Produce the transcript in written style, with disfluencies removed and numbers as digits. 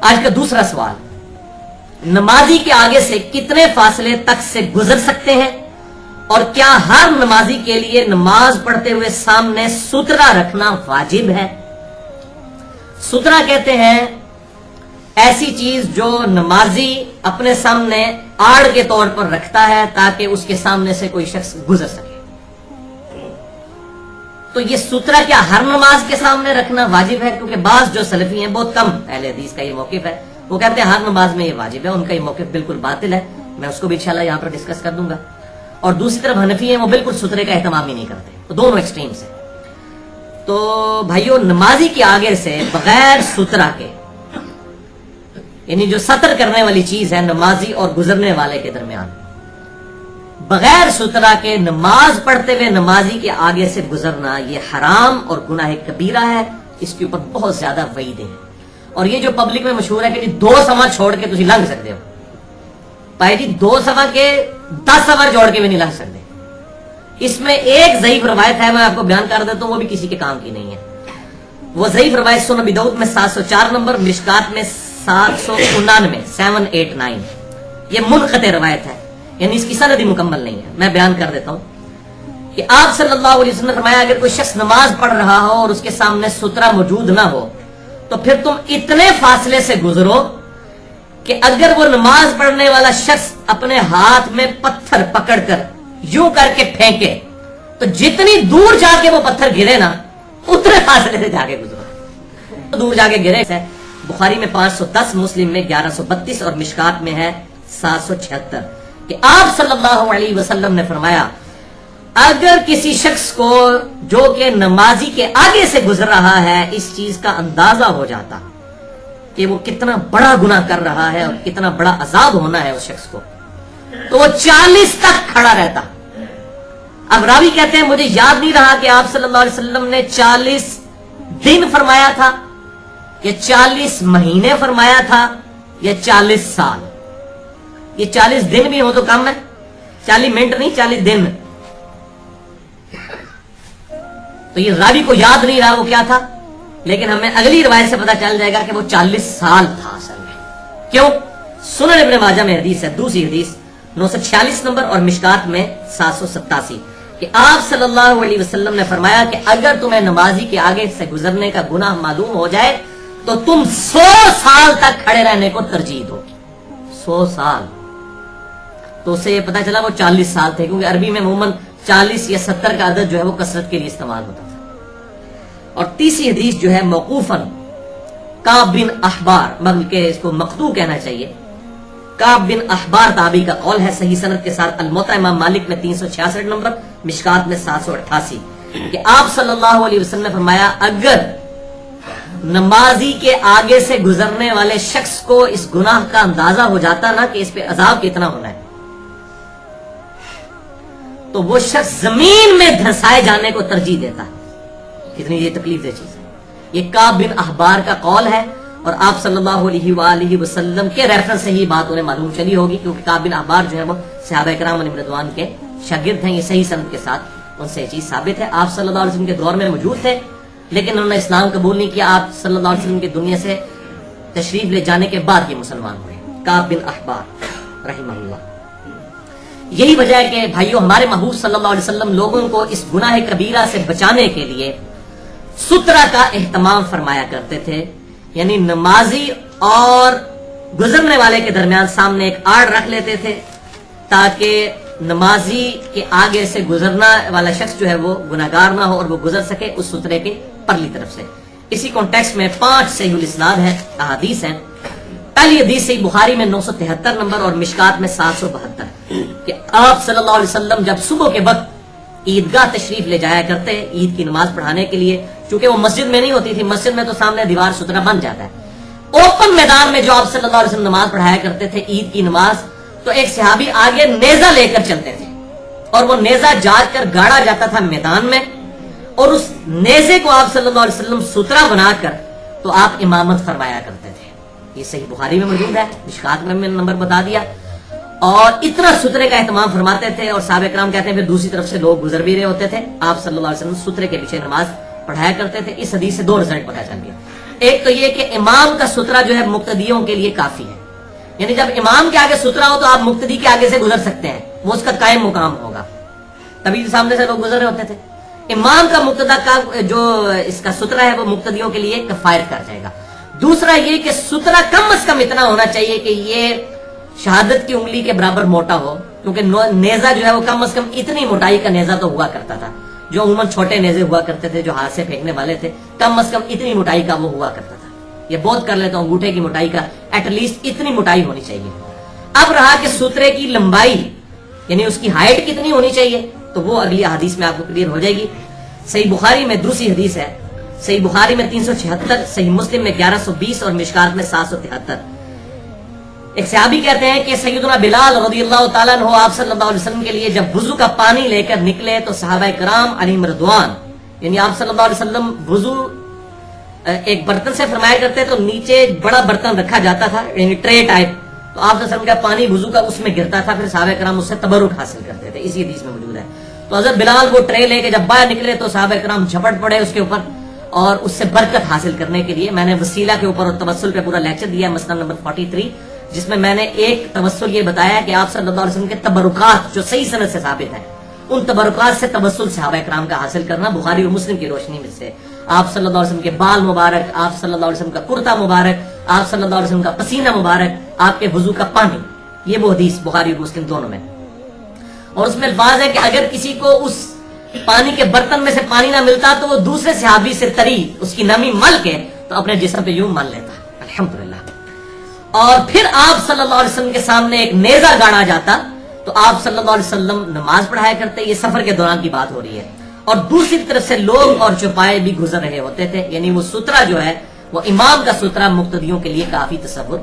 आज का दूसरा सवाल, नमाजी के आगे से कितने फासले तक से गुजर सकते हैं और क्या हर नमाजी के लिए नमाज पढ़ते हुए सामने सुतरा रखना वाजिब है? सुतरा कहते हैं ऐसी चीज जो नमाजी अपने सामने आड़ के तौर पर रखता है ताकि उसके सामने से कोई शख्स गुजर सके। तो ये सुतरा क्या हर नमाज के सामने रखना वाजिब है? क्योंकि बाज जो सलफी हैं, बहुत कम अहले हदीस का ये मौकिफ है, वो कहते हैं हर नमाज में ये वाजिब है। उनका ये मौकिफ बिल्कुल बातिल है, मैं उसको भी इंशाल्लाह यहां पर डिस्कस कर दूंगा। और दूसरी तरफ हनफी हैं, वो बिल्कुल सुतरे का एहतमाम ही नहीं करते। तो दोनों एक्सट्रीम्स हैं। तो भाइयों, नमाजी के आगे से बगैर सुतरा के, यानी जो सतर करने वाली चीज है नमाजी और गुजरने वाले के दरमियान, बगैर सुतरा के नमाज पढ़ते हुए नमाजी के आगे से गुजरना ये हराम और गुनाह कबीरा है। इसके ऊपर बहुत ज्यादा वईदें हैं। और ये जो पब्लिक में मशहूर है कि जी 2 सवा छोड़ के तुम लंघ सकते हो, भाई जी 2 सवा के 10 सवा जोड़ के भी नहीं लंघ सकते। इसमें एक ज़ईफ रवायत है, मैं आपको बयान कर देता हूं, वो भी किसी के काम की नहीं है। वो ज़ईफ रवायत सुनन अबी दाऊद में 704 नंबर, मिशकात में 799 789, ये मुनक़ते रवायत है, यानी इसकी सनद ही मुकम्मल नहीं है। मैं बयान कर देता हूं कि आप सल्लल्लाहु अलैहि वसल्लम ने फरमाया, अगर कोई शख्स नमाज पढ़ रहा हो और उसके सामने सुतरा मौजूद ना हो तो फिर तुम इतने फासले से गुजरो कि अगर वो नमाज पढ़ने वाला शख्स अपने हाथ में पत्थर पकड़कर यूं करके फेंके तो जितनी दूर जाके वो पत्थर गिरे ना, उतने फासले से जाके गुजरो। तो दूर जाके गिरे है। बुखारी में 510, मुस्लिम में 1132 और मिशकात में है 776 कि आप सल्लल्लाहु अलैहि वसल्लम ने फरमाया, अगर किसी शख्स को जो कि नमाजी के आगे से गुजर रहा है इस चीज का अंदाजा हो जाता कि वो कितना बड़ा गुनाह कर रहा है और कितना बड़ा अजाब होना है उस शख्स को, तो वो 40 तक खड़ा रहता। अब रावी कहते हैं मुझे याद नहीं रहा कि आप सल्लल्लाहु अलैहि वसल्लम ने 40 दिन फरमाया था या 40 महीने फरमाया था या 40 साल। ये 40 दिन भी हो तो कम है, 40 मिनट नहीं, 40 दिन। तो ये रावी को याद नहीं रहा वो क्या था, लेकिन हमें अगली रिवायत से पता चल जाएगा कि वो 40 साल था असल में। क्यों? सुनन इब्न माजा में हदीस है, दूसरी हदीस 946 नंबर और मिशकात में 787 कि आप सल्लल्लाहु अलैहि वसल्लम ने फरमाया कि अगर तुम्हें नमाजी के आगे से गुजरने का गुनाह मालूम हो जाए तो तुम 100 साल तक खड़े रहने को तरजीह दोगे। 100 साल। तो उससे ये पता चला वो 40 साल थे, क्योंकि अरबी में अमूमन 40 या 70 का अदद जो है वो कसरत के लिए इस्तेमाल होता था। और तीसरी हदीस जो है मौकूफन काब बिन अहबार, बल्कि इसको मकतू कहना चाहिए, काब बिन अहबार ताबी का कौल है, सही सनद के साथ अल-मुवत्ता इमाम मालिक में 366 नंबर, मिशकात में 788 कि आप सल्लल्लाहु अलैहि वसल्लम ने फरमाया, अगर नमाजी के आगे से गुजरने वाले शख्स को इस गुनाह का अंदाजा हो जाता ना कि इस पे अजाब कितना होना है, तो वो शख्स जमीन में धंसाए जाने को तरजीह देता है। कितनी ये तकलीफ दे चीज है। ये काब बिन अहबार का कौल है और आप सल्लल्लाहु अलैहि वसल्लम के रेफरेंस से ही बात उन्हें मालूम चली होगी, क्योंकि काब बिन अहबार जो है वो सहाबा इकराम रिज़वान के शागिर्द हैं। ये सही सनद के साथ उनसे ये चीज साबित है। आप सल्लल्लाहु अलैहि वसल्लम के दौर में मौजूद थे, लेकिन उन्होंने इस्लाम कबूल नहीं किया। आप सल्लल्लाहु अलैहि वसल्लम की दुनिया से तशरीफ ले जाने के बाद ये मुसलमान हुए, काब बिन अहबार रहमहुल्लाह। यही वजह है कि भाइयों, हमारे महबूब सल्लल्लाहु अलैहि वसल्लम लोगों को इस गुनाह कबीरा से बचाने के लिए सुतरा का एहतमाम फरमाया करते थे, यानी नमाजी और गुजरने वाले के दरमियान सामने एक आड़ रख लेते थे ताकि नमाजी के आगे से गुजरना वाला शख्स जो है वो गुनाहगार ना हो और वो गुजर सके उस सुतरे के परली तरफ से। इसी कॉन्टेक्स्ट में 5 सहीहुल इस्नाद है, अहादीस हैं। पहली हदीस सही बुखारी में 973 नंबर और मिशकात में 772 कि आप सल्लल्लाहु अलैहि वसल्लम जब सुबह के वक्त ईदगाह तशरीफ ले जाया करते हैं ईद की नमाज पढ़ाने के लिए, क्योंकि वो मस्जिद में नहीं होती थी, मस्जिद में तो सामने दीवार सुतरा बन जाता है। ओपन मैदान में जो आप सल्लल्लाहु अलैहि वसल्लम नमाज पढ़ाया करते थे ईद की नमाज, तो एक सहाबी आगे नेजा लेकर चलते थे और वो नेजा जाकर गाड़ा जाता था मैदान में, और उस नेजे को आप सल्लल्लाहु अलैहि वसल्लम सुतरा बनाकर तो आप इमामत फरमाया करते थे। ये सही बुखारी में मौजूद है, मिशकात में मैंने नंबर बता दिया। और इतना सुतरे का एहतमाम फरमाते थे और साहबे कराम कहते हैं फिर दूसरी तरफ से लोग गुजर भी रहे होते थे, आप सल्लल्लाहु अलैहि वसल्लम सुतरे के पीछे नमाज पढ़ाया करते थे। इस हदीस से दो रिजल्ट पता चल गया। एक तो ये कि इमाम का सुतरा जो है मुक्तदियों के लिए काफी है, यानी जब इमाम के आगे सुतरा हो तो आप मुक्तदी के आगे से गुजर सकते हैं, वो उसका कायम मुकाम होगा। तभी सामने से लोग गुजर रहे होते थे। इमाम का मुक्तदा का जो इसका सुतरा है वो मुक्तदियों के लिए किफायत कर जाएगा। दूसरा ये कि सुतरा कम से कम इतना होना चाहिए कि ये शहादत की उंगली के बराबर मोटा हो, क्योंकि नेजा जो है वो कम से कम इतनी मोटाई का नेजा तो हुआ करता था। जो उमूमन छोटे नेजे हुआ करते थे जो हाथ से फेंकने वाले थे, कम से कम इतनी मोटाई का वो हुआ करता था। ये बहुत कर लेता हूं, अंगूठे की मोटाई का एटलीस्ट इतनी मोटाई होनी चाहिए। अब रहा कि सूत्रे की लंबाई यानी उसकी हाइट कितनी होनी चाहिए, तो वो अगली हदीस में आपको क्लियर हो जाएगी। सही बुखारी में दूसरी हदीस है, सही बुखारी में 376, सही मुस्लिम में 1120 और मिशकात में 773। एक सहाबी कहते हैं कि सैयदना बिलाल रज़ियल्लाहु ताला अन्हु आप सल्लल्लाहु अलैहि वसल्लम के लिए जब वुजू का पानी लेकर निकले तो सहाबा किराम अलैहिम रिदवान यानी आप सल्लल्लाहु अलैहि वसल्लम वुजू एक बर्तन से फरमाया करते तो नीचे बड़ा बर्तन रखा जाता था यानी ट्रे टाइप, तो आप सल्लल्लाहु अलैहि वसल्लम का पानी वुजू का उसमें गिरता था, फिर सहाबा किराम उससे तबरुक हासिल करते थे। इसी हदीस में मौजूद है। तो हज़रत बिलाल वो ट्रे लेके जब बाहर निकले तो सहाबा किराम झपट पड़े उसके ऊपर और उससे बरकत हासिल करने के लिए। मैंने वसीला के ऊपर और तवस्सुल पे पूरा लेक्चर दिया, मसला नंबर 43, जिसमें मैंने एक तवस्सुल ये बताया कि आप सल्लल्लाहु अलैहि वसल्लम के तबरुकात जो सही सनद से साबित है, उन तबरुकात से तवस्सुल सहाबा किराम का हासिल करना बुखारी और मुस्लिम की रोशनी में से। आप सल्लल्लाहु अलैहि वसल्लम के बाल मुबारक, आप सल्लल्लाहु अलैहि वसल्लम का कुर्ता मुबारक, आप सल्लल्लाहु अलैहि वसल्लम का पसीना मुबारक, आपके वुजू का पानी, ये वो हदीस बुखारी और मुस्लिम दोनों में। और उसमें अल्फाज है कि अगर किसी को उस पानी के बर्तन में से पानी ना मिलता तो वो दूसरे सहाबी से तरी उसकी नमी मल के तो अपने जिस्म पे यूं मल लेता, अल्हम्दुलिल्लाह। और फिर आप सल्लल्लाहु अलैहि वसल्लम के सामने एक नेजा गाड़ा जाता तो आप सल्लल्लाहु अलैहि वसल्लम नमाज पढ़ाया करते। ये सफर के दौरान की बात हो रही है। और दूसरी तरफ से लोग और चौपाए भी गुजर रहे होते थे, यानी वो सुतरा जो है वो इमाम का सुतरा मुक्तदियों के लिए काफी तसव्वुर